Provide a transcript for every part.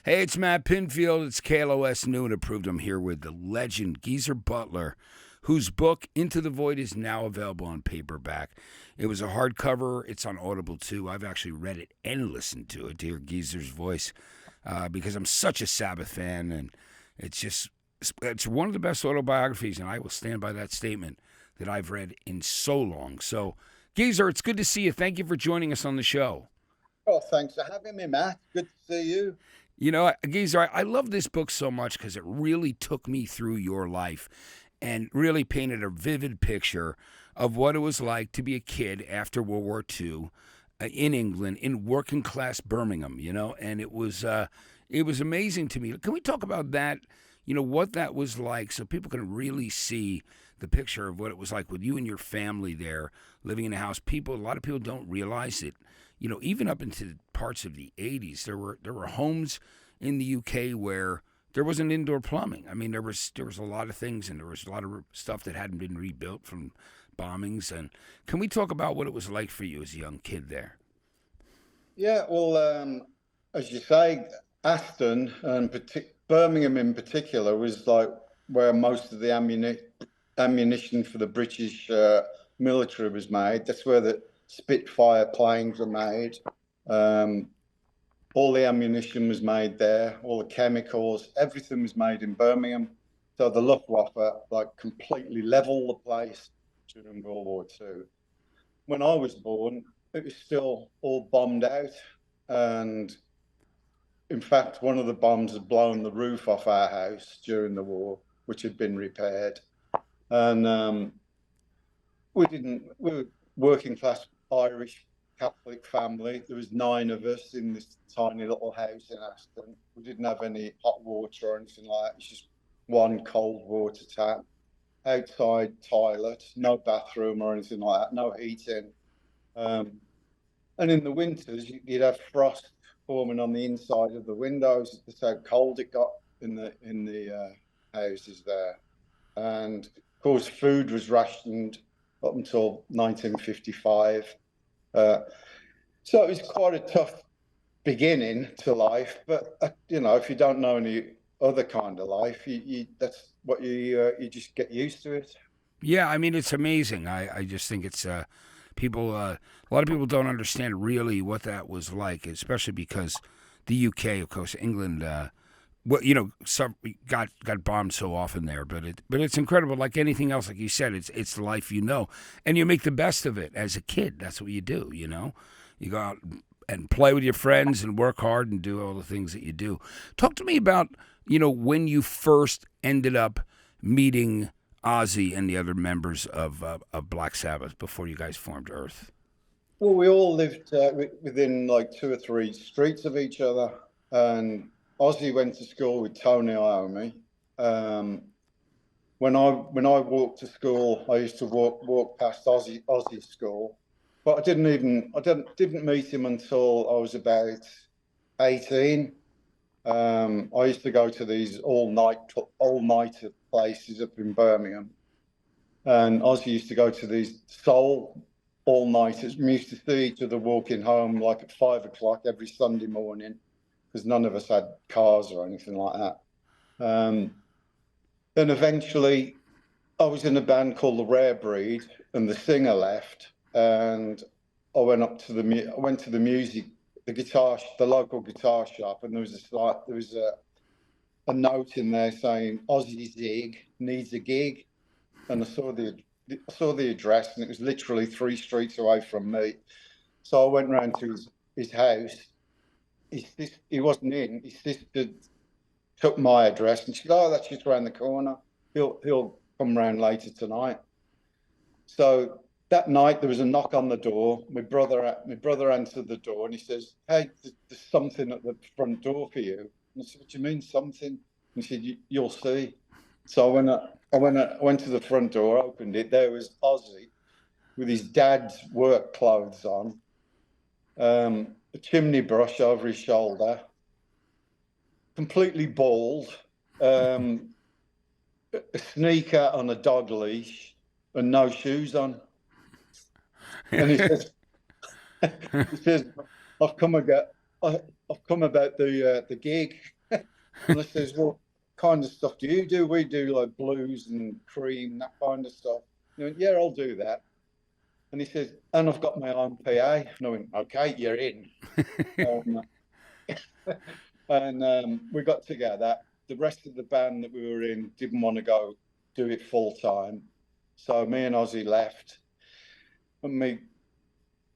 Hey, it's Matt Pinfield. It's KLOS New and Approved. I'm here with the legend Geezer Butler, whose book Into the Void is now available on paperback. It was a hardcover. It's on Audible too. I've actually read it and listened to it to hear Geezer's voice because I'm such a Sabbath fan, and it's one of the best autobiographies, and I will stand by that statement that I've read in so long. So, Geezer, it's good to see you. Thank you for joining us on the show. Oh, thanks for having me, Matt. Good to see you. You know, Geezer, I love this book so much because it really took me through your life and really painted a vivid picture of what it was like to be a kid after World War II in England, in working class Birmingham, and it was amazing to me. Can we talk about that, what that was like so people can really see the picture of what it was like with you and your family there living in a house? A lot of people don't realize it. Even up into parts of the 80s, there were homes in the UK where there wasn't indoor plumbing. I mean, there was a lot of things, and there was a lot of stuff that hadn't been rebuilt from bombings. And can we talk about what it was like for you as a young kid there? Yeah, well, as you say, Aston and Birmingham in particular was like where most of the ammunition for the British military was made. That's where the Spitfire planes were made. All the ammunition was made there, all the chemicals, everything was made in Birmingham. So the Luftwaffe like completely leveled the place during World War II. When I was born, it was still all bombed out. And in fact, one of the bombs had blown the roof off our house during the war, which had been repaired. And we were working class Irish Catholic family. There was 9 of us in this tiny little house in Aston. We didn't have any hot water or anything like that. It's just one cold water tap, outside toilet, no bathroom or anything like that, no heating. And in the winters, you'd have frost forming on the inside of the windows. That's how cold it got in the houses there. And of course, food was rationed up until 1955. So it was quite a tough beginning to life, but if you don't know any other kind of life, that's what you just get used to it. Yeah, I mean, it's amazing. I just think it's people. A lot of people don't understand really what that was like, especially because the UK, of course, England. Got bombed so often there, but it's incredible. Like anything else, like you said, it's the life and you make the best of it as a kid. That's what you do. You go out and play with your friends and work hard and do all the things that you do. Talk to me about when you first ended up meeting Ozzy and the other members of Black Sabbath before you guys formed Earth. Well, we all lived within like 2 or 3 streets of each other, and Ozzy went to school with Tony Iommi. When I walked to school, I used to walk past Ozzy's school, but I didn't meet him until I was about 18. I used to go to these all-nighter places up in Birmingham, and Ozzy used to go to these soul all-nighters. We used to see each other walking home like at 5 o'clock every Sunday morning, because none of us had cars or anything like that. Then eventually, I was in a band called The Rare Breed, and the singer left, and I went to the music, the local guitar shop, and there was a note in there saying Ozzy Zig needs a gig, and I saw the address, and it was literally 3 streets away from me. So I went round to his house. He wasn't in. His sister took my address, and she said, "Oh, that's just around the corner. He'll come round later tonight." So that night there was a knock on the door. My brother answered the door, and he says, "Hey, there's something at the front door for you." And I said, "What do you mean something?" And he said, "You'll see." So I went to the front door, opened it. There was Ozzy with his dad's work clothes on. A chimney brush over his shoulder, completely bald, a sneaker on a dog leash, and no shoes on. And he says, he says, I've come about the gig." And I says, what kind of stuff do you do? We do like blues and cream, that kind of stuff. He went, yeah, I'll do that. And he says, and I've got my own PA. And I went, okay, you're in. Um, and we got together. The rest of the band that we were in didn't want to go do it full time. So me and Ozzy left. And we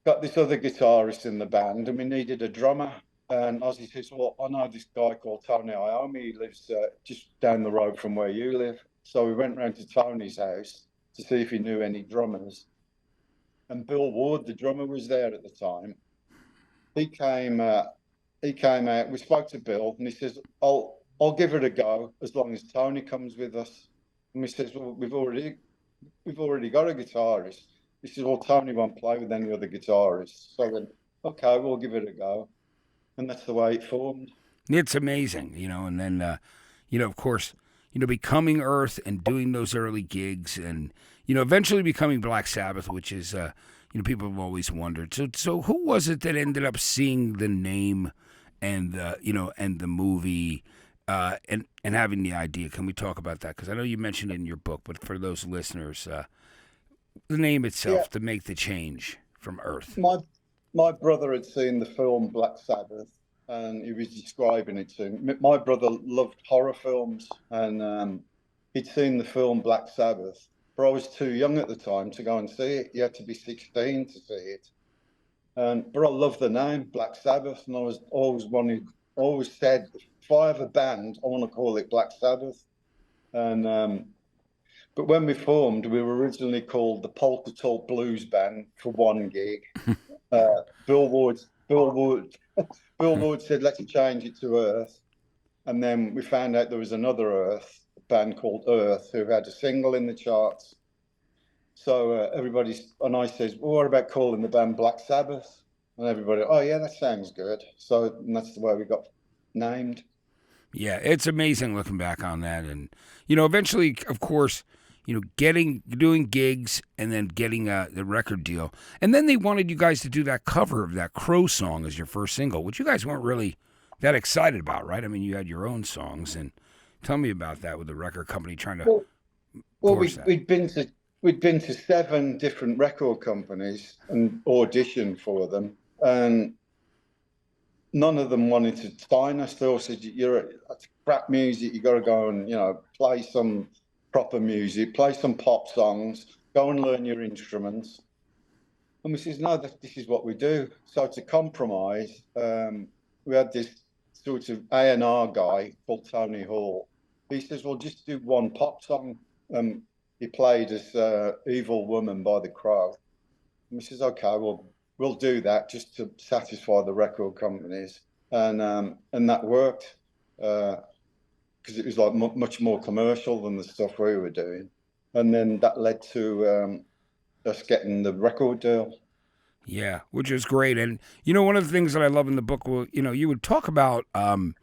got this other guitarist in the band, and we needed a drummer. And Ozzy says, well, I know this guy called Tony Iommi. He lives just down the road from where you live. So we went round to Tony's house to see if he knew any drummers. And Bill Ward, the drummer, was there at the time. He came out. We spoke to Bill, and he says, I'll give it a go as long as Tony comes with us." And we says, "Well, we've already got a guitarist." He says, "Well, Tony won't play with any other guitarists." So I went, "Okay, we'll give it a go," and that's the way it formed. It's amazing, and then, of course, becoming Earth and doing those early gigs and, eventually becoming Black Sabbath, which is, people have always wondered. So who was it that ended up seeing the name and, and the movie and having the idea? Can we talk about that? Because I know you mentioned it in your book, but for those listeners, the name itself to make the change from Earth. My brother had seen the film Black Sabbath, and he was describing it to me. My brother loved horror films, and he'd seen the film Black Sabbath, but I was too young at the time to go and see it. You had to be 16 to see it. But I loved the name Black Sabbath, and I was always said, if I have a band, I want to call it Black Sabbath. And but when we formed, we were originally called the Polka Talk Blues Band for one gig. Bill Ward said, "Let's change it to Earth," and then we found out there was another Earth band called Earth who had a single in the charts. So and I says, "Well, what about calling the band Black Sabbath?" And everybody, "Oh yeah, that sounds good." And that's the way we got named. Yeah, it's amazing looking back on that, and eventually, of course, doing gigs and then getting the record deal, and then they wanted you guys to do that cover of that Crow song as your first single, which you guys weren't really that excited about, right? I mean, you had your own songs, and tell me about that with the record company trying to. We'd been to 7 different record companies and auditioned for them, and none of them wanted to sign us. They all said, that's crap music. You got to go and, play some proper music, play some pop songs, go and learn your instruments. And we says, no, this is what we do. So to compromise, we had this sort of A&R guy called Tony Hall. He says, well, just do one pop song. He played as Evil Woman by The Crow. And we says, okay, well, we'll do that just to satisfy the record companies, and that worked because it was like much more commercial than the stuff we were doing, and then that led to us getting the record deal. Yeah, which is great, and one of the things that I love in the book, well, you would talk about, when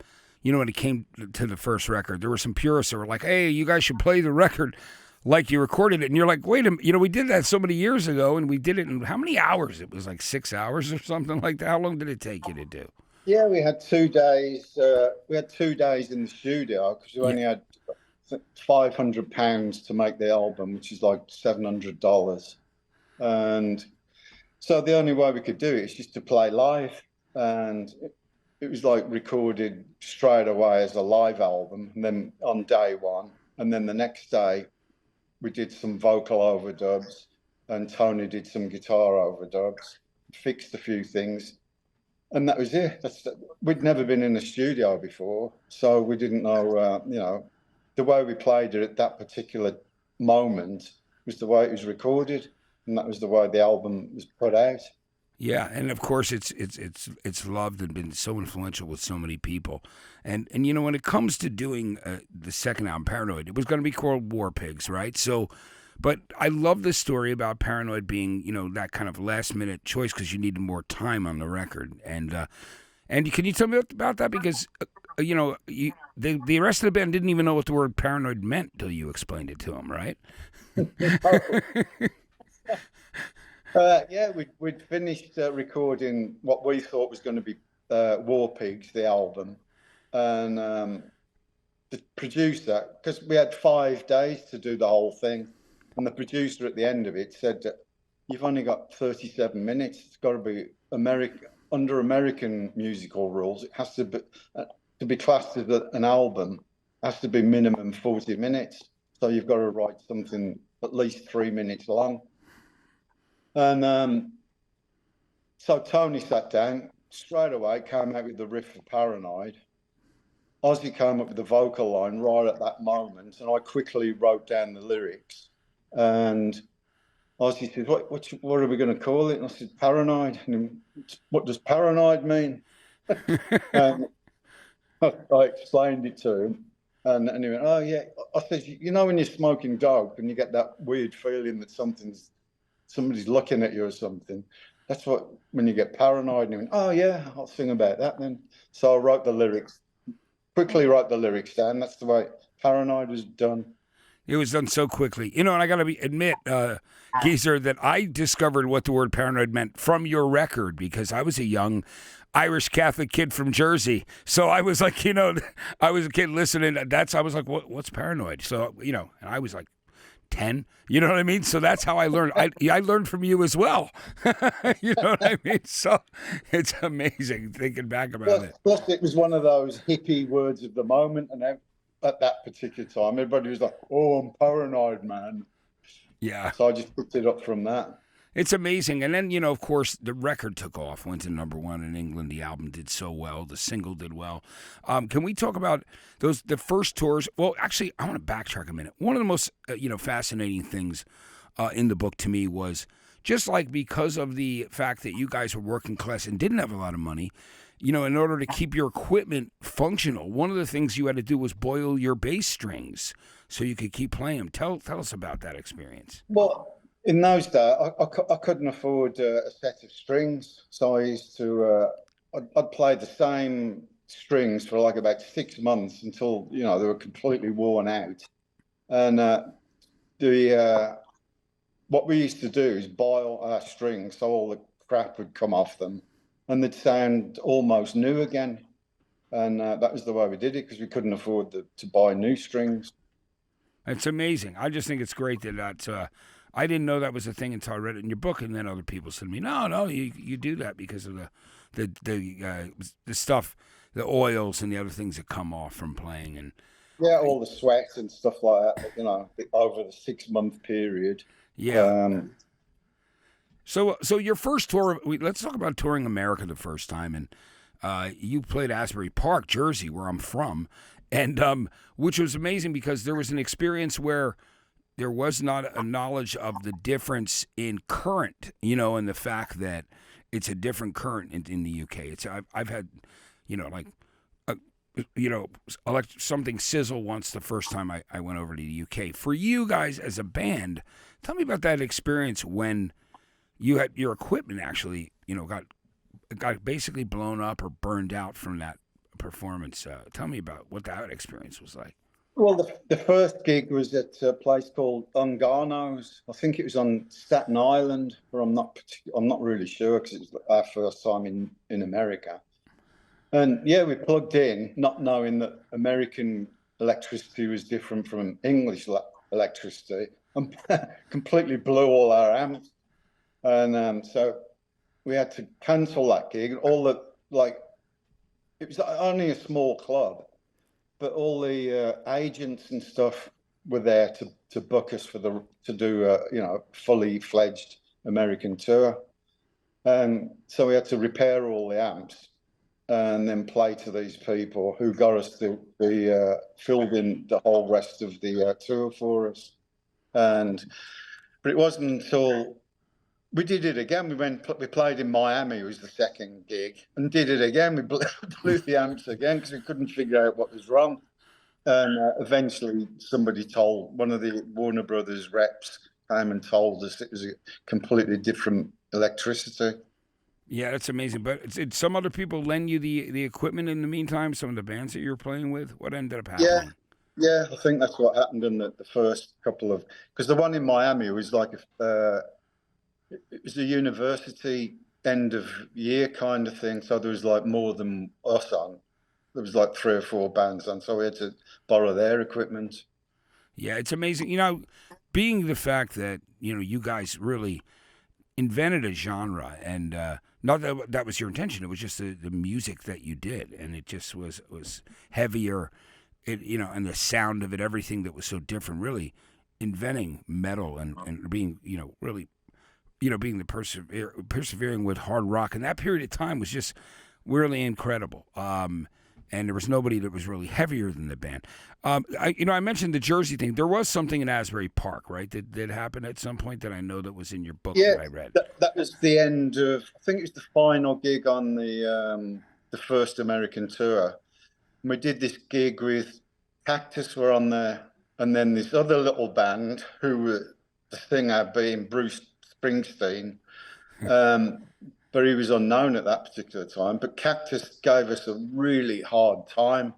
it came to the first record, there were some purists that were like, "Hey, you guys should play the record like you recorded it," and you're like, "Wait a minute, we did that so many years ago, and we did it in how many hours? It was like 6 hours or something like that. How long did it take you to do?" Yeah, we had 2 days. We had 2 days in the studio because we only had £500 to make the album, which is like $700, and so the only way we could do it is just to play live, and it was like recorded straight away as a live album, and then on day one, and then the next day we did some vocal overdubs, and Tony did some guitar overdubs, fixed a few things, and that was it. We'd never been in a studio before, so we didn't know, the way we played it at that particular moment was the way it was recorded, and that was the way the album was put out. Yeah, and of course it's loved and been so influential with so many people, and when it comes to doing the second album, Paranoid, it was going to be called War Pigs, right? So, but I love this story about Paranoid being that kind of last minute choice because you needed more time on the record, and can you tell me about that? Because the rest of the band didn't even know what the word paranoid meant till you explained it to them, right? Yeah, we'd finished recording what we thought was going to be War Pigs, the album, and the producer, because we had 5 days to do the whole thing, and the producer at the end of it said that you've only got 37 minutes. It's got to be under American musical rules. It has to be classed as an album. Has to be minimum 40 minutes. So you've got to write something at least 3 minutes long. And so Tony sat down straight away, came out with the riff for Paranoid. Ozzy came up with the vocal line right at that moment, and I quickly wrote down the lyrics. And Ozzy said, what are we going to call it? And I said, Paranoid. And what does paranoid mean? And I explained it to him. And he went, oh, yeah. I said, you know when you're smoking dope and you get that weird feeling that somebody's looking at you or something? That's when you get paranoid. And he went, oh, yeah, I'll sing about that then. So I wrote the lyrics, quickly wrote the lyrics down. That's the way Paranoid was done. It was done so quickly. You know, and I got to admit, Geezer, that I discovered what the word paranoid meant from your record, because I was a young Irish Catholic kid from Jersey. So I was like, you know, I was a kid listening. I was like, what's paranoid? So, you know, and I was like 10, you know what I mean? So that's how I learned. I learned from you as well. You know what I mean? So it's amazing thinking back about it. Plus, it was one of those hippie words of the moment. And at that particular time, everybody was like, oh, I'm paranoid, man. Yeah. So I just picked it up from that. It's amazing. And then, you know, of course, the record took off, went to #1 in England. The album did so well. The single did well. Can we talk about the first tours? Well, actually, I want to backtrack a minute. One of the most, fascinating things in the book to me was just like because of the fact that you guys were working class and didn't have a lot of money, you know, in order to keep your equipment functional, one of the things you had to do was boil your bass strings so you could keep playing them. Tell us about that experience. Well, in those days, I couldn't afford a set of strings, so I used to I'd play the same strings for like about 6 months until they were completely worn out. And what we used to do is boil our strings so all the crap would come off them, and they'd sound almost new again. And that was the way we did it because we couldn't afford to buy new strings. It's amazing. I just think it's great that I didn't know that was a thing until I read it in your book, and then other people said to me, "No, you do that because of the stuff, the oils and the other things that come off from playing." And yeah, all the sweat and stuff like that. You know, over the 6-month period. Yeah. So your first tour. Let's talk about touring America the first time, and you played Asbury Park, Jersey, where I'm from, and which was amazing because there was an experience where there was not a knowledge of the difference in current, and the fact that it's a different current in the UK. I've had, something sizzle once the first time I went over to the UK. For you guys as a band, tell me about that experience when you had your equipment actually, got basically blown up or burned out from that performance. Tell me about what that experience was like. Well, the first gig was at a place called Ungano's. I think it was on Staten Island, but I'm not really sure because it was our first time in America. And yeah, we plugged in, not knowing that American electricity was different from English electricity, and completely blew all our amps. And so we had to cancel that gig. It was only a small club. But all the agents and stuff were there to book us to do a fully fledged American tour, and so we had to repair all the amps and then play to these people who got us the filled in the whole rest of the tour for us. But it wasn't until we did it again. We played in Miami. It was the second gig, and did it again. We blew the amps again because we couldn't figure out what was wrong. And eventually, one of the Warner Brothers reps came and told us it was a completely different electricity. Yeah, that's amazing. But did some other people lend you the equipment in the meantime? Some of the bands that you were playing with. What ended up happening? Yeah, I think that's what happened in the first couple of, because the one in Miami was like it was a university end of year kind of thing, so there was like more than us on, there was like 3 or 4 bands, and so we had to borrow their equipment. Yeah, it's amazing. Being the fact that you guys really invented a genre, and not that that was your intention. It was just the music that you did, and it just was heavier. And the sound of it, everything that was so different. Really inventing metal and being really being the persevering with hard rock, and that period of time was just really incredible. And there was nobody that was really heavier than the band. I mentioned the Jersey thing. There was something in Asbury Park, right? That happened at some point that I know that was in your book Yeah, that I read. that was the end of. I think it was the final gig on the first American tour. And we did this gig with Cactus were on there, and then this other little band who were the singer being Bruce Springsteen. But he was unknown at that particular time. But Cactus gave us a really hard time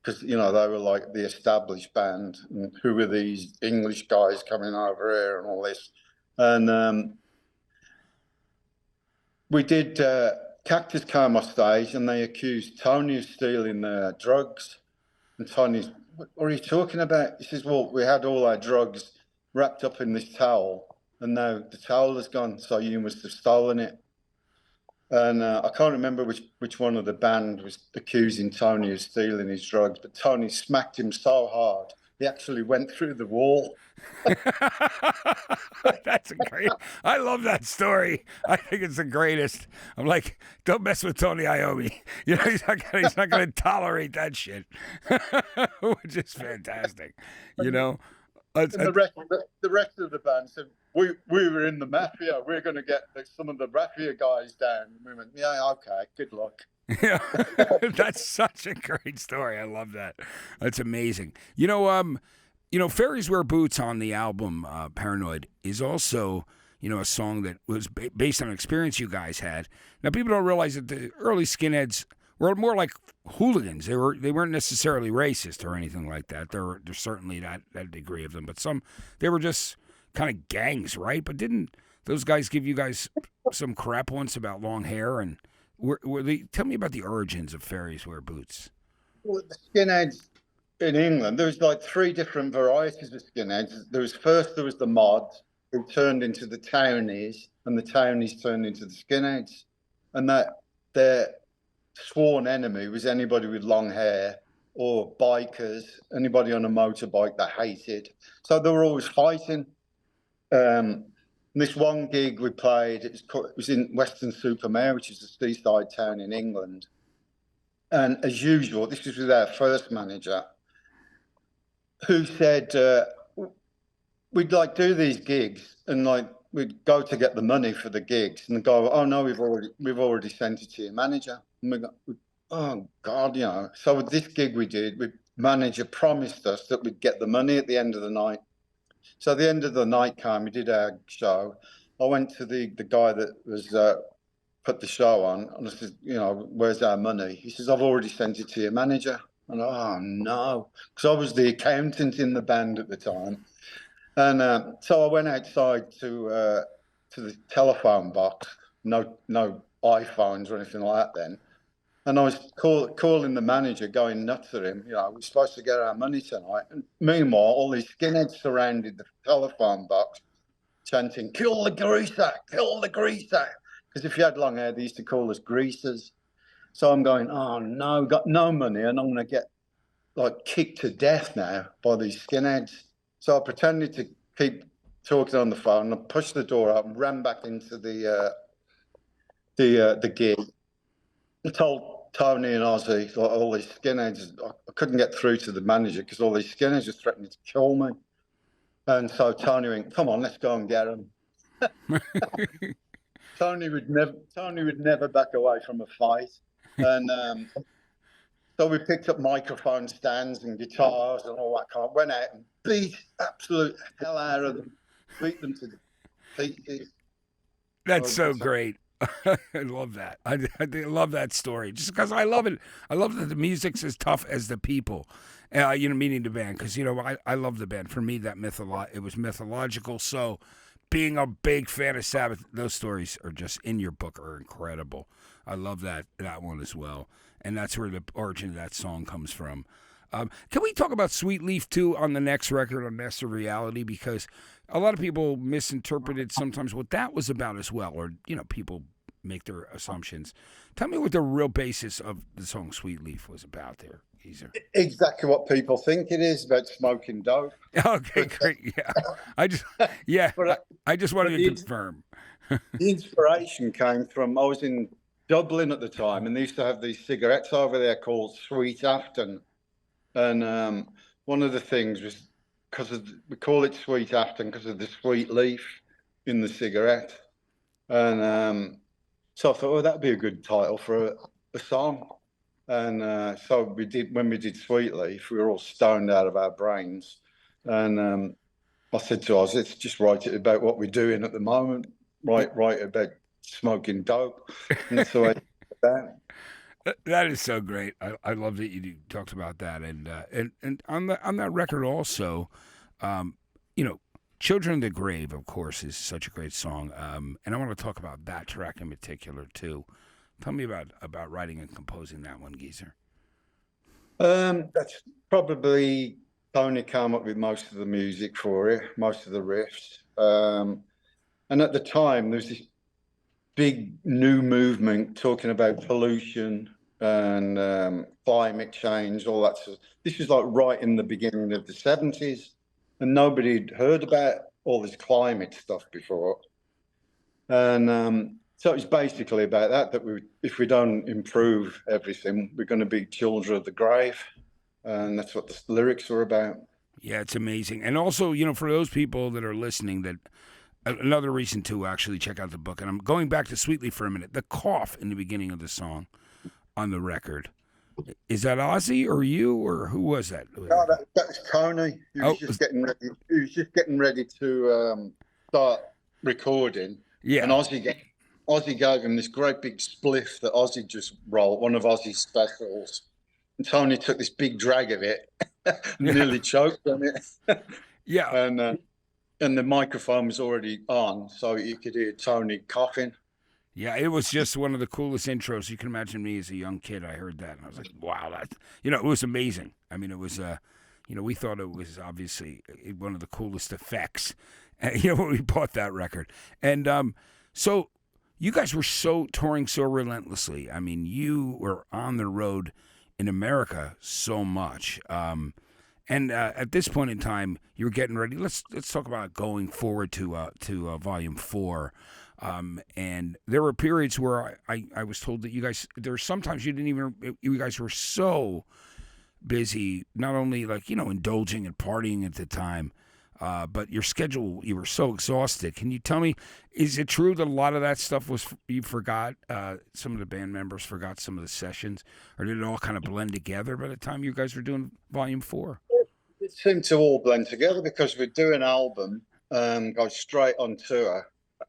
because, they were like the established band. And who were these English guys coming over here and all this? And we did, Cactus came off stage and they accused Tony of stealing their drugs. And Tony's, what are you talking about? He says, well, we had all our drugs wrapped up in this towel and now the towel has gone, so you must have stolen it. And I can't remember which one of the band was accusing Tony of stealing his drugs, but Tony smacked him so hard he actually went through the wall. That's great. I love that story. I think it's the greatest. I'm like, don't mess with Tony Iommi. He's not going to tolerate that shit, which is fantastic. And the rest of the band said, we were in the mafia. We're going to get some of the mafia guys down. And we went, yeah, okay, good luck. Yeah, that's such a great story. I love that. That's amazing. Fairies Wear Boots on the album Paranoid is also, a song that was based on an experience you guys had. Now, people don't realize that the early skinheads were more like hooligans. They weren't necessarily racist or anything like that. There's certainly that degree of them, but they were just kind of gangs, right? But didn't those guys give you guys some crap once about long hair? And tell me about the origins of Fairies Wear Boots. Well, the skinheads in England, there was like 3 different varieties of skinheads. There was the mods who turned into the townies, and the townies turned into the skinheads, and that their sworn enemy was anybody with long hair or bikers, anybody on a motorbike they hated. So they were always fighting. This one gig we played, it was in Weston-super-Mare, which is a seaside town in England. And as usual, this was with our first manager, who said, we'd like do these gigs and like we'd go to get the money for the gigs and go, oh no, we've already sent it to your manager. And we go, oh God, So with this gig we did, manager promised us that we'd get the money at the end of the night. So at the end of the night came, we did our show. I went to the guy that was put the show on, and I said, where's our money? He says, I've already sent it to your manager. And oh no, because I was the accountant in the band at the time. And so I went outside to the telephone box. No iPhones or anything like that then. And I was calling the manager, going nuts at him. We're supposed to get our money tonight. And meanwhile, all these skinheads surrounded the telephone box, chanting, kill the greaser, kill the greaser. Because if you had long hair, they used to call us greasers. So I'm going, oh no, got no money, and I'm going to get like kicked to death now by these skinheads. So I pretended to keep talking on the phone. I pushed the door up and ran back into the gig. I told Tony and Ozzy, like, all these skinheads, I couldn't get through to the manager because all these skinheads were threatening to kill me. And so Tony went, come on, let's go and get them. Tony would never back away from a fight. And so we picked up microphone stands and guitars and all that kind. Went out and beat absolute hell out of them, beat them to pieces. That's so great. I love that. I love that story just because I love it. I love that the music's as tough as the people. Meaning the band, because I love the band. For me, it was mythological. So being a big fan of Sabbath, those stories are just in your book are incredible. I love that one as well, and that's where the origin of that song comes from. Can we talk about Sweet Leaf too on the next record on Master Reality, because a lot of people misinterpreted sometimes what that was about as well, or people make their assumptions. Tell me what the real basis of the song Sweet Leaf was about there, Geezer. Exactly what people think it is, about smoking dope. Okay, great. Yeah, I just wanted to confirm. The inspiration came from, I was in Dublin at the time, and they used to have these cigarettes over there called Sweet Afton. And one of the things was we call it Sweet Afton because of the sweet leaf in the cigarette. And so I thought, oh, that'd be a good title for a song. And so when we did Sweet Leaf, we were all stoned out of our brains. And I said to us, let's just write it about what we're doing at the moment. Write about smoking dope. And that's the way that. That is so great. I love that you talked about that, and on that record also, "Children of the Grave," of course, is such a great song, and I want to talk about that track in particular too. Tell me about writing and composing that one, Geezer. That's probably Tony came up with most of the music for it, most of the riffs, and at the time there was this big new movement talking about pollution and climate change, all that sort of. This was like right in the beginning of the 70s, and nobody had heard about all this climate stuff before. And so it was basically about that if we don't improve everything, we're going to be children of the grave. And that's what the lyrics were about. Yeah, it's amazing. And also, for those people that are listening, that another reason to actually check out the book, and I'm going back to Sweetly for a minute, the cough in the beginning of the song on the record. Is that Ozzy or you, or who was that? No, that was Tony. He was just getting ready. He was just getting ready to start recording. Yeah. And Ozzy gave him this great big spliff that Ozzy just rolled, one of Ozzy's specials. And Tony took this big drag of it and nearly choked on it. Yeah. And the microphone was already on, so you could hear Tony coughing. Yeah, it was just one of the coolest intros. You can imagine me as a young kid. I heard that, and I was like, wow, it was amazing. I mean, it was, we thought it was obviously one of the coolest effects, when we bought that record. And so you guys were touring so relentlessly. I mean, you were on the road in America so much. And at this point in time, you're getting ready. Let's talk about going forward to Volume 4. And there were periods where I was told that you guys, there were sometimes you guys were so busy, not only indulging and partying at the time, but your schedule, you were so exhausted. Can you tell me, is it true that a lot of that stuff you forgot, some of the band members forgot some of the sessions, or did it all kind of blend together by the time you guys were doing Volume 4? It seemed to all blend together because we'd do an album, go straight on tour.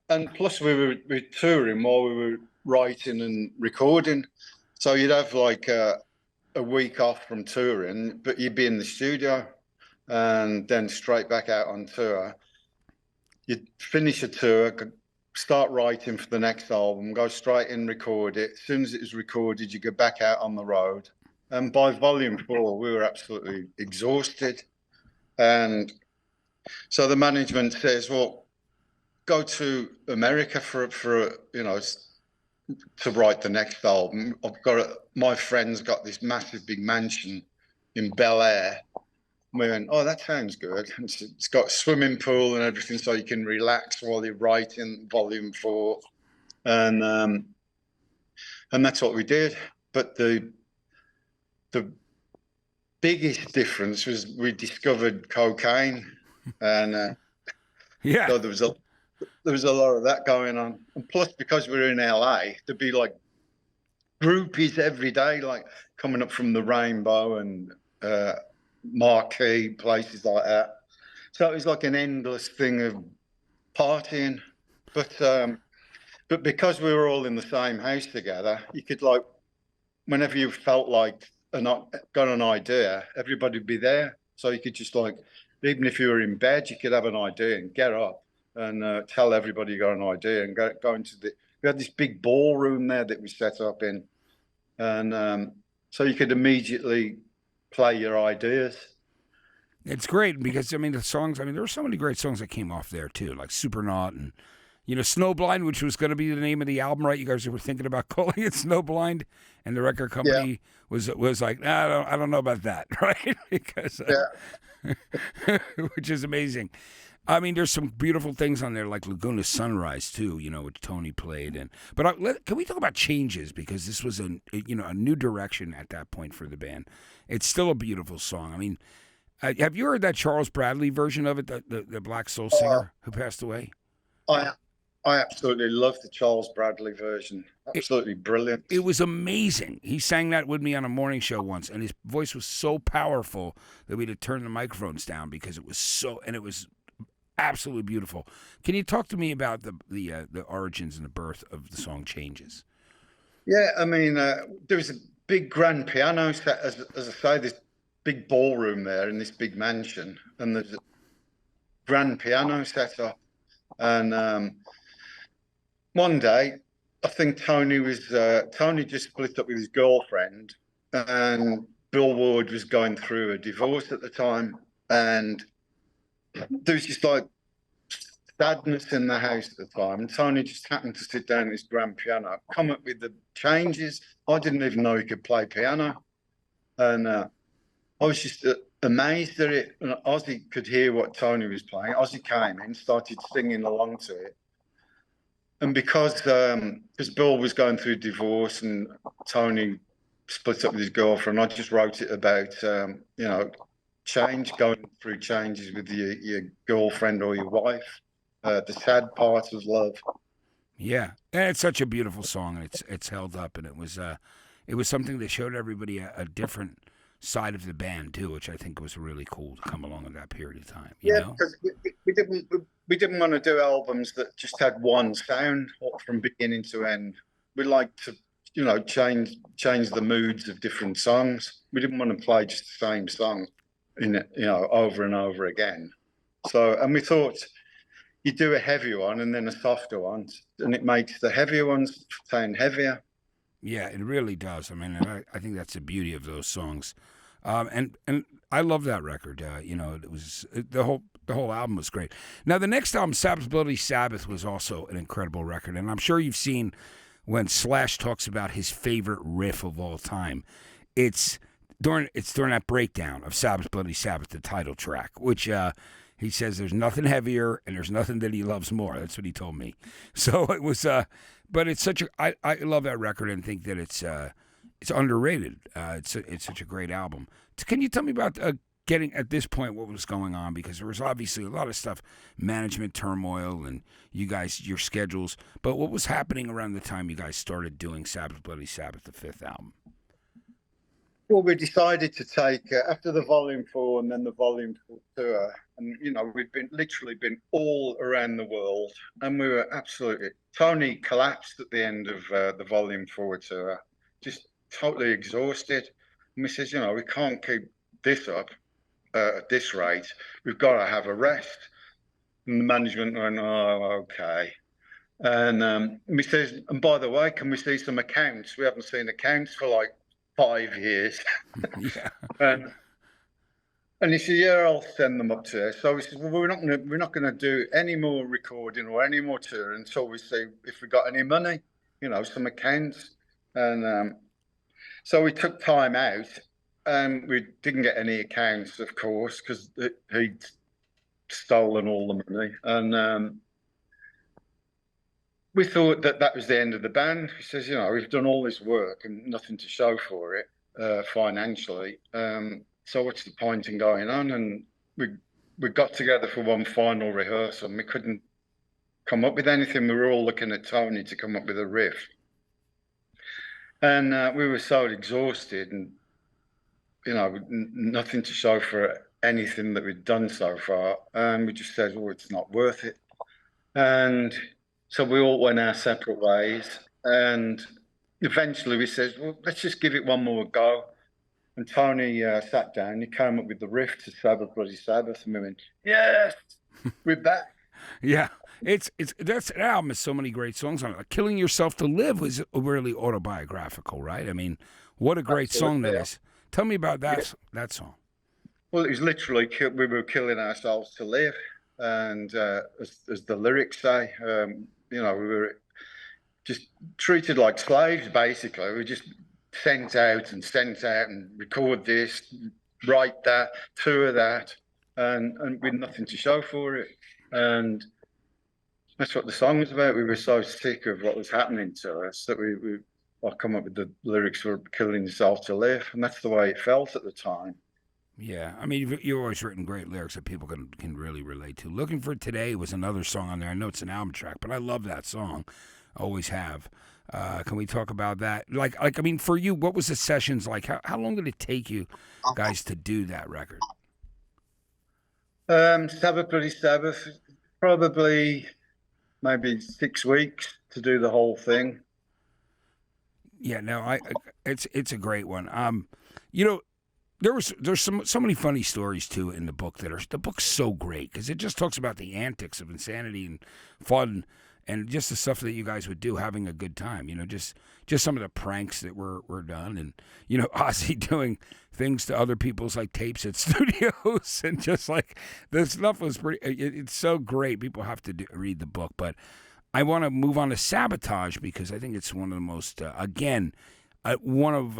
And plus we were touring while we were writing and recording. So you'd have like a week off from touring, but you'd be in the studio and then straight back out on tour. You'd finish a tour, start writing for the next album, go straight in, record it. As soon as it was recorded, you go back out on the road. And by Volume 4, we were absolutely exhausted. And so the management says, well, go to America for to write the next album. My friend's got this massive big mansion in Bel Air. We went, oh, that sounds good. It's got a swimming pool and everything, so you can relax while you're writing Volume 4. And that's what we did. But the biggest difference was we discovered cocaine, and so there was a lot of that going on. And plus, because we were in LA, there'd be like groupies every day, like coming up from the Rainbow and Marquee, places like that. So it was like an endless thing of partying. But because we were all in the same house together, you could whenever you felt like got an idea, everybody would be there. So you could just even if you were in bed, you could have an idea and get up and tell everybody you got an idea and go into we had this big ballroom there that we set up in, and so you could immediately play your ideas. It's great because, I mean, the songs, I mean, there were so many great songs that came off there too, like Supernaut and, you know, Snowblind, which was going to be the name of the album, right? You guys were thinking about calling it Snowblind, and the record company was like, nah, I don't know about that, right? Because, which is amazing. I mean, there's some beautiful things on there, like Laguna Sunrise too, you know, which Tony played. Can we talk about Changes, because this was a new direction at that point for the band. It's still a beautiful song. I mean, have you heard that Charles Bradley version of it, the black soul singer who passed away? I absolutely love the Charles Bradley version. Absolutely brilliant. It was amazing. He sang that with me on a morning show once, and his voice was so powerful that we had to turn the microphones down because it was absolutely beautiful. Can you talk to me about the origins and the birth of the song Changes? Yeah, I mean, there was a big grand piano set, as I say, this big ballroom there in this big mansion, and there's a grand piano set up. And one day, I think Tony just split up with his girlfriend, and Bill Ward was going through a divorce at the time, and there was just like sadness in the house at the time. And Tony just happened to sit down at his grand piano, come up with the changes. I didn't even know he could play piano, and I was just amazed at it. And Ozzy could hear what Tony was playing. Ozzy came in, started singing along to it. And because Bill was going through divorce and Tony split up with his girlfriend, I just wrote it about, going through changes with your girlfriend or your wife, the sad part of love. Yeah, and it's such a beautiful song, and it's held up, and it was something that showed everybody a different side of the band too, which I think was really cool to come along in that period of time. You know? Because we didn't want to do albums that just had one sound from beginning to end. We like to, change the moods of different songs. We didn't want to play just the same song over and over again. So, and we thought you do a heavy one and then a softer one, and it makes the heavier ones sound heavier. Yeah, it really does. I mean, I think that's the beauty of those songs, and I love that record. The whole album was great. Now, the next album, Sabbath Bloody Sabbath, was also an incredible record, and I'm sure you've seen when Slash talks about his favorite riff of all time. It's during that breakdown of Sabbath Bloody Sabbath, the title track, which he says there's nothing heavier and there's nothing that he loves more. That's what he told me. So it was, but it's I love that record and think that it's underrated. It's such a great album. Can you tell me about getting at this point what was going on, because there was obviously a lot of stuff, management turmoil, and you guys, your schedules. But what was happening around the time you guys started doing Sabbath Bloody Sabbath, the fifth album? Well, we decided to take after the Volume 4 and then the Volume 4 tour, and we'd literally been all around the world, and we were absolutely. Tony collapsed at the end of the Volume 4 tour, just totally exhausted. And we says, we can't keep this up at this rate. We've got to have a rest. And the management went, oh, okay. And we says, and by the way, can we see some accounts? We haven't seen accounts for like 5 years. Yeah. And he said, yeah, I'll send them up to her. So we said, well, we're not gonna do any more recording or any more touring until we see if we got any money, some accounts. And so we took time out, and we didn't get any accounts, of course, because he'd stolen all the money. And we thought that was the end of the band. He says, we've done all this work and nothing to show for it financially. So what's the point in going on? And we got together for one final rehearsal, and we couldn't come up with anything. We were all looking at Tony to come up with a riff. And we were so exhausted, and nothing to show for anything that we'd done so far. And we just said, well, it's not worth it. And so we all went our separate ways. And eventually we said, well, let's just give it one more go. And Tony sat down, he came up with the riff to Sabbath Bloody Sabbath, and we went, yes, we're back. Yeah, it's that's an album has so many great songs on it. Like "Killing Yourself to Live" was really autobiographical, right? I mean, what a great song that Absolutely. is. Tell me about Yeah. that song. Well, it was literally we were killing ourselves to live, and as the lyrics say, we were just treated like slaves. Basically, we were just sent out and record this, write that, tour that, and with nothing to show for it. And that's what the song was about. We were so sick of what was happening to us that I come up with the lyrics for "Killing Yourself to Live," and that's the way it felt at the time. Yeah, I mean, you've always written great lyrics that people can really relate to. "Looking for Today" was another song on there. I know it's an album track, but I love that song. Always have. Can we talk about that? I mean, for you, what was the sessions like? How long did it take you guys to do that record? Sabbath, Bloody Sabbath, probably maybe 6 weeks to do the whole thing. Yeah, no, it's a great one. You know, there's so many funny stories too in the book the book's so great because it just talks about the antics of insanity and fun and just the stuff that you guys would do having a good time. Just some of the pranks that were done and Ozzy doing things to other people's like tapes at studios and just like the stuff was pretty. It's so great. People have to read the book, but I want to move on to Sabotage because I think it's one of the most again one of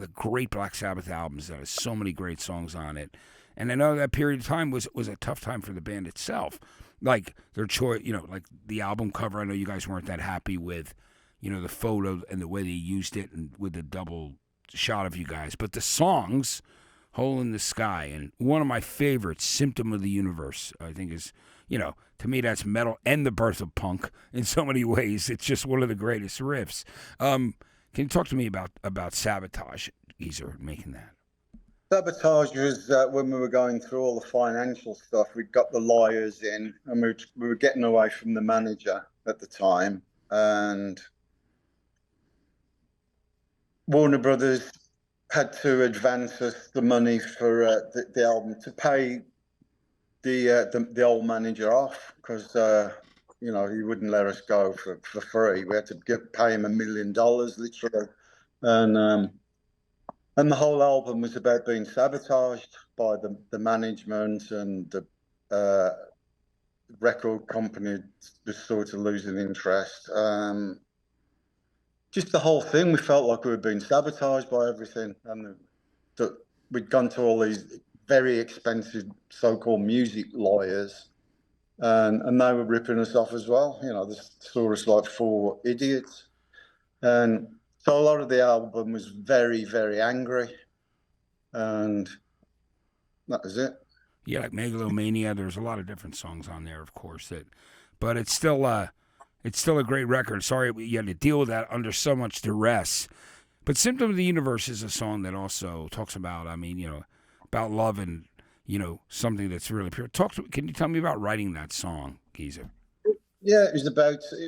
the great Black Sabbath albums that has so many great songs on it. And I know that period of time was a tough time for the band itself. Like their choice, like the album cover. I know you guys weren't that happy with, the photo and the way they used it and with the double shot of you guys. But the songs, "Hole in the Sky" and one of my favorites, "Symptom of the Universe," I think is, to me that's metal and the birth of punk in so many ways. It's just one of the greatest riffs. Can you talk to me about Sabotage, Geezer, making that? Sabotage was when we were going through all the financial stuff. We got the lawyers in, and we were getting away from the manager at the time. And Warner Brothers had to advance us the money for the album to pay the old manager off because he wouldn't let us go for free. We had to pay him $1 million literally, and the whole album was about being sabotaged by the management and the record company was sort of losing interest. Just the whole thing, we felt like we were being sabotaged by everything, and that we'd gone to all these very expensive so-called music lawyers, and they were ripping us off as well. They saw us like four idiots, and so a lot of the album was very, very angry, and that was it. Yeah, like "Megalomania." There's a lot of different songs on there, of course. But it's still a great record. Sorry you had to deal with that under so much duress. But "Symptom of the Universe" is a song that also talks about, about love and, something that's really pure. Can you tell me about writing that song, Geezer? Yeah, it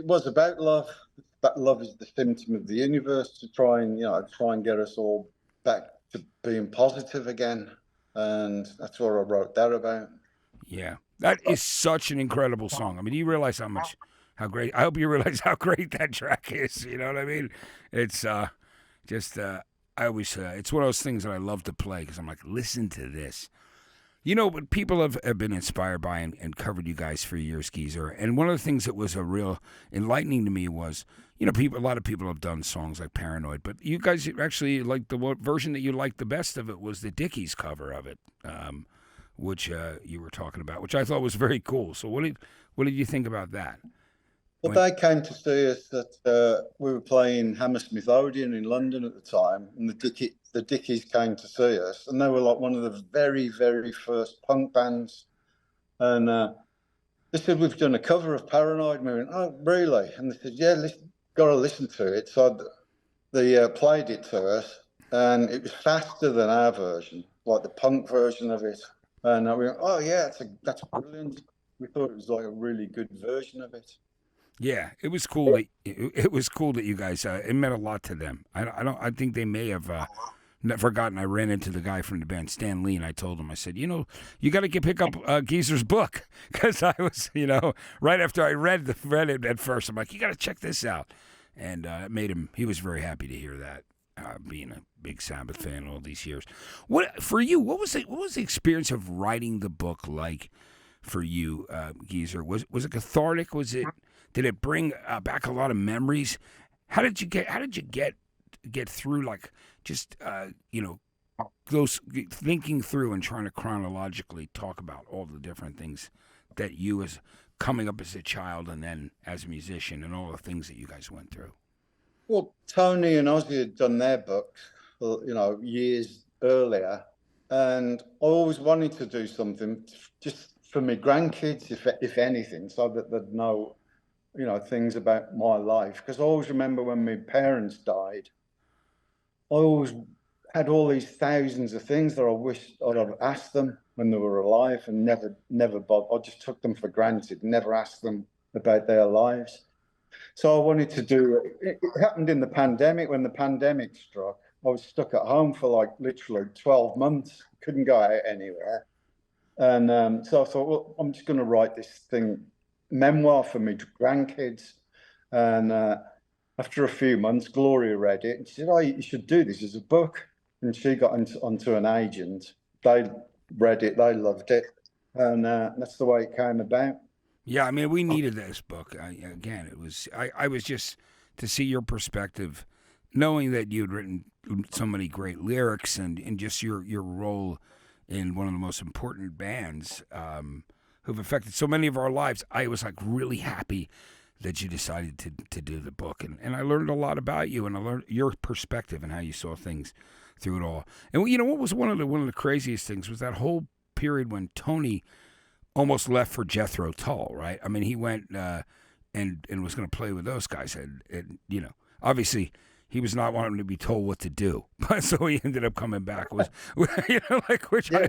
was about love. That love is the symptom of the universe to try and get us all back to being positive again. And that's what I wrote that about. Yeah, that is such an incredible song. I mean, you realize how great. I hope you realize how great that track is. You know what I mean? It's just I always it's one of those things that I love to play because I'm like, listen to this. But people have been inspired by and covered you guys for years, Geezer. And one of the things that was a real enlightening to me was, a lot of people have done songs like "Paranoid," but you guys actually version that you liked the best of it was the Dickies cover of it, which you were talking about, which I thought was very cool. So what did you think about that? Well, they came to see us we were playing Hammersmith Odeon in London at the time, and the Dickies came to see us, and they were like one of the very, very first punk bands. And they said, "We've done a cover of Paranoid." And we went, "Oh, really?" And they said, "Yeah, got to listen to it." So they played it to us, and it was faster than our version, like the punk version of it. And we went, "Oh yeah, that's brilliant." We thought it was like a really good version of it. Yeah, it was cool. It was cool that you guys. It meant a lot to them. I don't. I think they may have forgotten. I ran into the guy from the band, Stan Lee, and I told him, I said, you got to pick up Geezer's book, because I was, right after I read it at first, I'm like, you got to check this out, and it made him. He was very happy to hear that, being a big Sabbath fan all these years. What for you? What was the experience of writing the book like for you, Geezer? Was it cathartic? Did it bring back a lot of memories? How did you get through, like, just those, thinking through and trying to chronologically talk about all the different things that you, as coming up as a child and then as a musician, and all the things that you guys went through? Well, Tony and Ozzy had done their books, years earlier, and I always wanted to do something just for my grandkids, if anything, so that they'd know, things about my life. Because I always remember when my parents died, I always had all these thousands of things that I wish I'd have asked them when they were alive, and never bothered. I just took them for granted, never asked them about their lives. So I wanted to do it. It happened in the pandemic. When the pandemic struck, I was stuck at home for like literally 12 months, couldn't go out anywhere. And so I thought, well, I'm just going to write this memoir for my grandkids. And after a few months, Gloria read it and she said, oh, you should do this as a book. And she got onto an agent. They read it, they loved it. And that's the way it came about. Yeah, I mean, we needed this book. I was just to see your perspective, knowing that you'd written so many great lyrics and just your role in one of the most important bands who've affected so many of our lives. I was like really happy that you decided to do the book, and I learned a lot about you, and I learned your perspective and how you saw things through it all. And what was one of the craziest things was that whole period when Tony almost left for Jethro Tull, right? I mean, he went and was going to play with those guys, and obviously he was not wanting to be told what to do, but so he ended up coming back. Which yeah.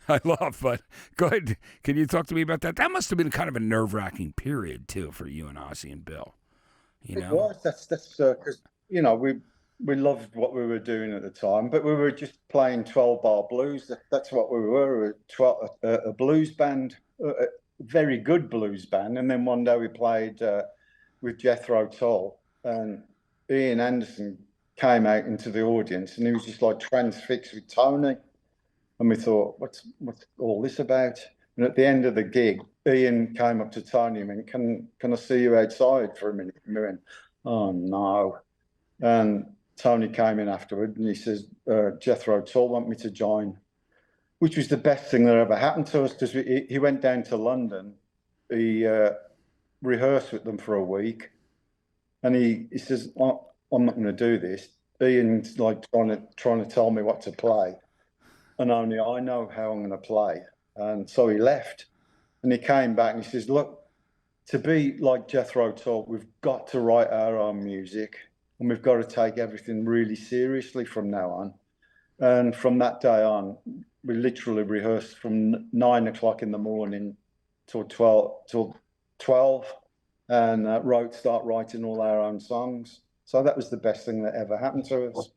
I love. But go ahead, can you talk to me about that? That must have been kind of a nerve-wracking period too for you and Ozzy and Bill. It was. That's because we loved what we were doing at the time, but we were just playing 12-bar blues. That's what we were. A blues band, a very good blues band. And then one day we played with Jethro Tull, and Ian Anderson came out into the audience, and he was just like transfixed with Tony. And we thought, what's all this about? And at the end of the gig, Ian came up to Tony and went, can I see you outside for a minute? And we went, oh no. And Tony came in afterward and he says, Jethro Tull want me to join, which was the best thing that ever happened to us, because he went down to London. He rehearsed with them for a week, and he says, oh, I'm not going to do this. Ian's like trying to tell me what to play, and only I know how I'm going to play. And so he left, and he came back and he says, look, to be like Jethro Tull, we've got to write our own music. And we've got to take everything really seriously from now on. And from that day on, we literally rehearsed from 9 o'clock in the morning till 12 and start writing all our own songs. So that was the best thing that ever happened to us.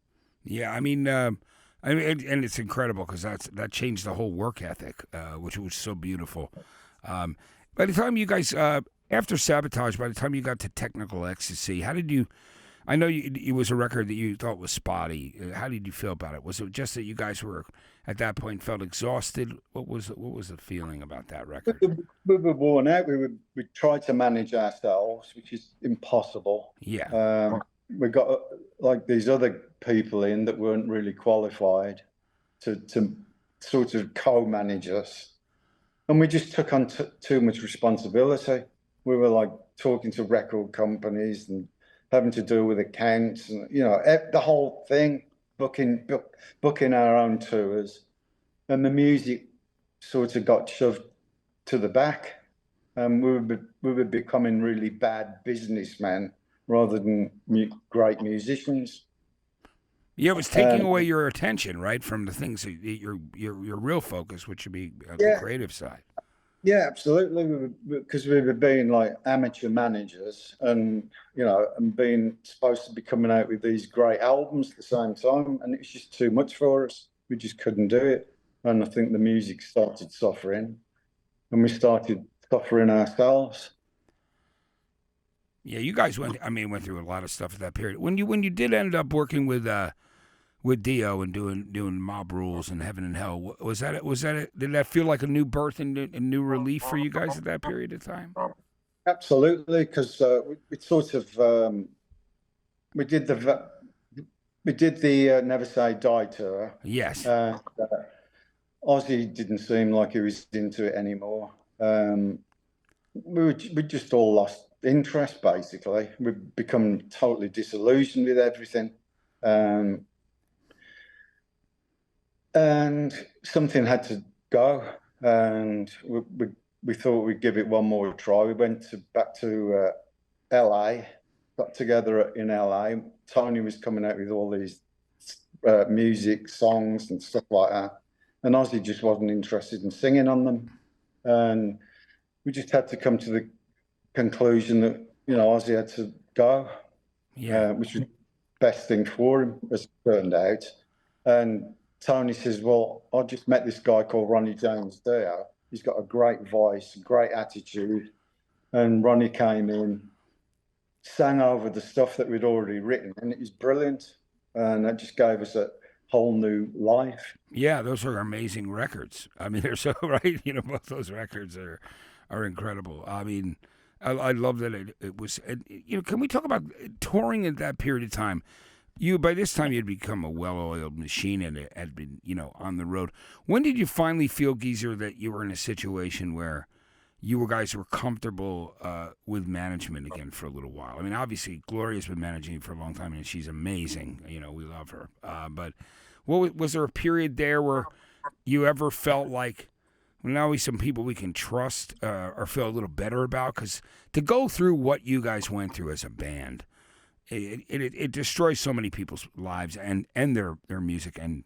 Yeah, I mean, and it's incredible because that changed the whole work ethic, which was so beautiful. By the time you guys, after Sabotage, by the time you got to Technical Ecstasy, how did you... I know it was a record that you thought was spotty. How did you feel about it? Was it just that you guys were, at that point, felt exhausted? What was the feeling about that record? We were worn out. We tried to manage ourselves, which is impossible. Yeah. We got like these other people in that weren't really qualified to sort of co-manage us. And we just took on too much responsibility. We were like talking to record companies and having to do with accounts and, the whole thing, booking our own tours. And the music sort of got shoved to the back. And we were becoming really bad businessmen rather than great musicians. Yeah, it was taking away your attention, right, from the things that your real focus, which would be the creative side. Yeah, absolutely. Because we were being like amateur managers, and and being supposed to be coming out with these great albums at the same time, and it was just too much for us. We just couldn't do it, and I think the music started suffering, and we started suffering ourselves. Yeah, you guys went through a lot of stuff at that period. When you did end up working with Dio and doing Mob Rules and Heaven and Hell, did that feel like a new birth and a new relief for you guys at that period of time? Absolutely, because we sort of we did the Never Say Die tour. Yes. Ozzy didn't seem like he was into it anymore. We just all lost interest, basically. We've become totally disillusioned with everything. And something had to go. And we thought we'd give it one more try. We went back to LA, got together in LA. Tony was coming out with all these music, songs, and stuff like that. And Ozzy just wasn't interested in singing on them. And we just had to come to the conclusion that, Ozzy had to go, which was the best thing for him, as it turned out. And Tony says, well, I just met this guy called Ronnie James Dio. He's got a great voice, great attitude. And Ronnie came in, sang over the stuff that we'd already written, and it was brilliant. And that just gave us a whole new life. Yeah, those are amazing records. I mean, they're so right. Both those records are incredible. I mean, I love that it was. Can we talk about touring at that period of time? By this time you'd become a well-oiled machine and it had been on the road. When did you finally feel, Geezer, that you were in a situation where you guys were comfortable with management again for a little while? I mean, obviously Gloria's been managing you for a long time and she's amazing. We love her. But was there a period there where you ever felt like, well, now we some people we can trust or feel a little better about? Because to go through what you guys went through as a band, it destroys so many people's lives and their music and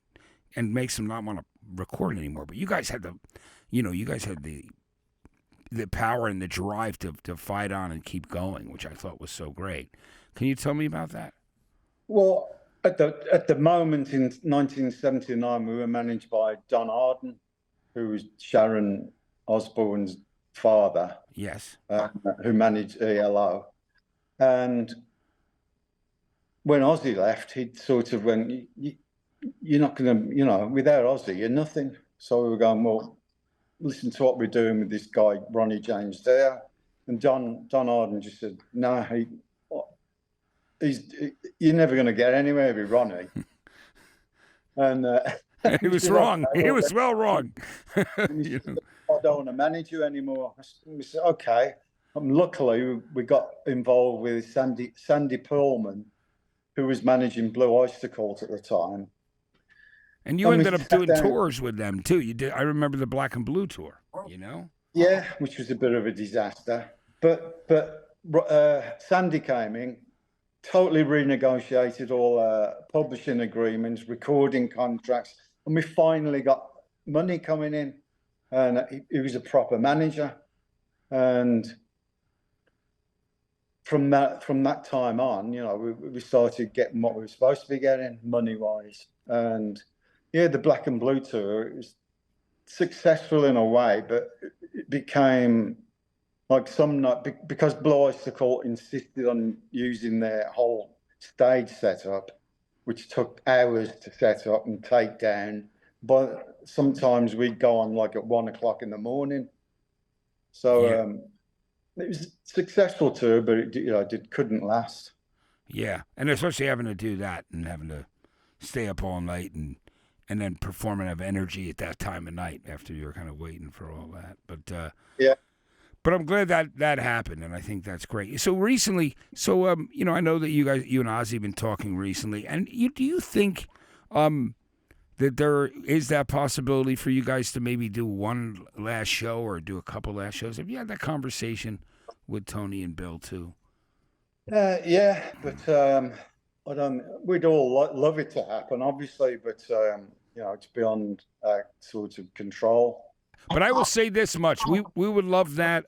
makes them not want to record anymore. But you guys had the power and the drive to fight on and keep going, which I thought was so great. Can you tell me about that? Well, at the moment in 1979, we were managed by Don Arden, who was Sharon Osbourne's father. Yes. Who managed ELO. And when Ozzy left, he sort of went, you're not going to, without Ozzy, you're nothing. So we were going, well, listen to what we're doing with this guy, Ronnie James Dio. And Don Arden just said, no, you're never going to get anywhere with Ronnie. And he was wrong. He was well wrong. Said, I don't want to manage you anymore. We said, okay. Luckily, we got involved with Sandy Pearlman, who was managing Blue Oyster Cult at the time. And you ended up doing tours with them too. You did. I remember the Black and Blue tour. Yeah, which was a bit of a disaster. But Sandy came in, totally renegotiated all publishing agreements, recording contracts, and we finally got money coming in. And he was a proper manager. And from that time on, we started getting what we were supposed to be getting money-wise. And yeah, the Black and Blue tour, it was successful in a way, but it became like because Blue Oyster Cult insisted on using their whole stage setup, which took hours to set up and take down. But sometimes we'd go on like at 1 o'clock in the morning. So it was a successful tour, but it couldn't last. Yeah, and especially having to do that and having to stay up all night and then perform and have energy at that time of night after you're kind of waiting for all that. But yeah. But I'm glad that happened, and I think that's great. So recently, I know that you and Ozzy have been talking recently, and do you think that there is that possibility for you guys to maybe do one last show or do a couple last shows? Have you had that conversation with Tony and Bill too? Yeah, but we'd all love it to happen, obviously, but it's beyond sort of control. But I will say this much: we would love that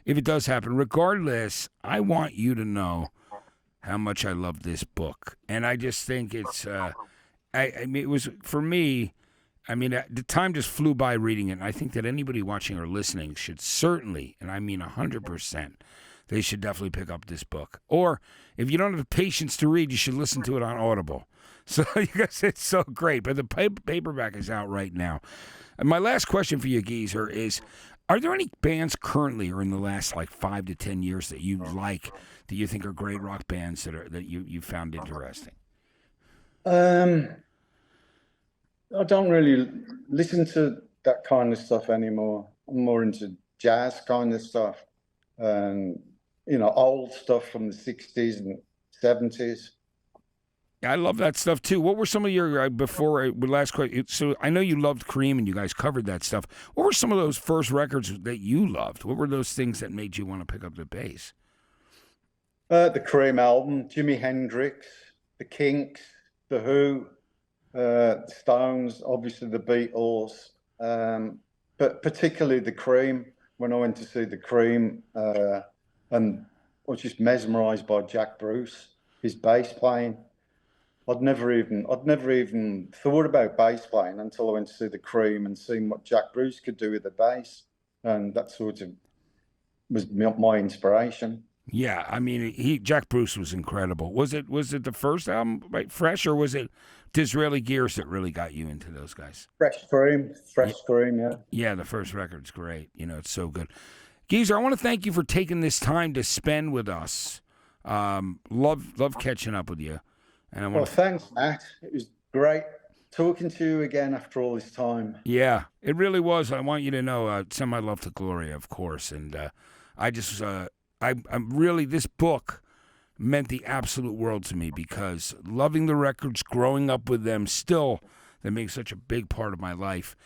if it does happen. Regardless, I want you to know how much I love this book, and I just think it's. I mean, it was for me. I mean, the time just flew by reading it. And I think that anybody watching or listening should certainly, and I mean 100%, they should definitely pick up this book. Or if you don't have the patience to read, you should listen to it on Audible. So you guys, it's so great. But the paperback is out right now. And my last question for you, Geezer, is: are there any bands currently or in the last like 5 to 10 years that you like, that you think are great rock bands that you found interesting? I don't really listen to that kind of stuff anymore. I'm more into jazz kind of stuff, and old stuff from the 60s and 70s. I love that stuff too. What were some of your last question? So I know you loved Cream, and you guys covered that stuff. What were some of those first records that you loved? What were those things that made you want to pick up the bass? The Cream album, Jimi Hendrix, the Kinks, the Who. The Stones, obviously the Beatles, but particularly the Cream. When I went to see the Cream, and I was just mesmerised by Jack Bruce, his bass playing. I'd never even thought about bass playing until I went to see the Cream and seeing what Jack Bruce could do with the bass, and that sort of was my inspiration. Yeah, I mean, Jack Bruce was incredible. Was it the first album, right, Fresh, or was it Disraeli Gears that really got you into those guys? Fresh Cream, yeah. Yeah, the first record's great. It's so good. Geezer, I want to thank you for taking this time to spend with us. Love catching up with you. And thanks, Matt. It was great talking to you again after all this time. Yeah, it really was. I want you to know, send my love to Gloria, of course. And I just, I'm really, this book meant the absolute world to me, because loving the records, growing up with them, still, they make such a big part of my life.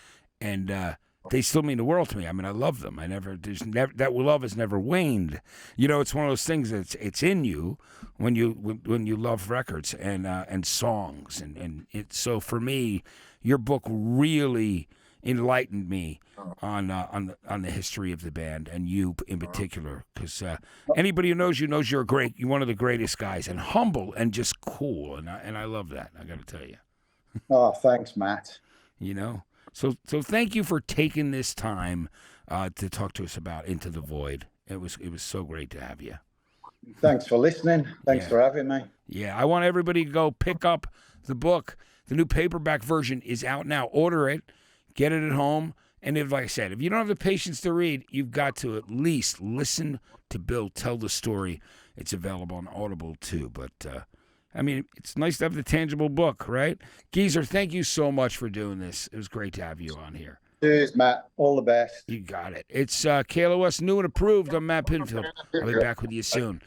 And they still mean the world to me. I mean, I love them. That love has never waned. It's one of those things that's it's in you when you love records and songs, and it's so for me, your book really enlightened me on the history of the band, and you in particular, because anybody who knows you knows you're one of the greatest guys, and humble and just cool, and I love that. I got to tell you. Oh, thanks, Matt. So thank you for taking this time to talk to us about Into the Void. It was so great to have you. Thanks for listening. Thanks for having me. Yeah, I want everybody to go pick up the book. The new paperback version is out now. Order it, get it at home. And like I said, if you don't have the patience to read, you've got to at least listen to Bill tell the story. It's available on Audible too. But it's nice to have the tangible book, right? Geezer, thank you so much for doing this. It was great to have you on here. Cheers, Matt. All the best. You got it. It's KLOS New and Approved. I'm Matt Pinfield. I'll be back with you soon.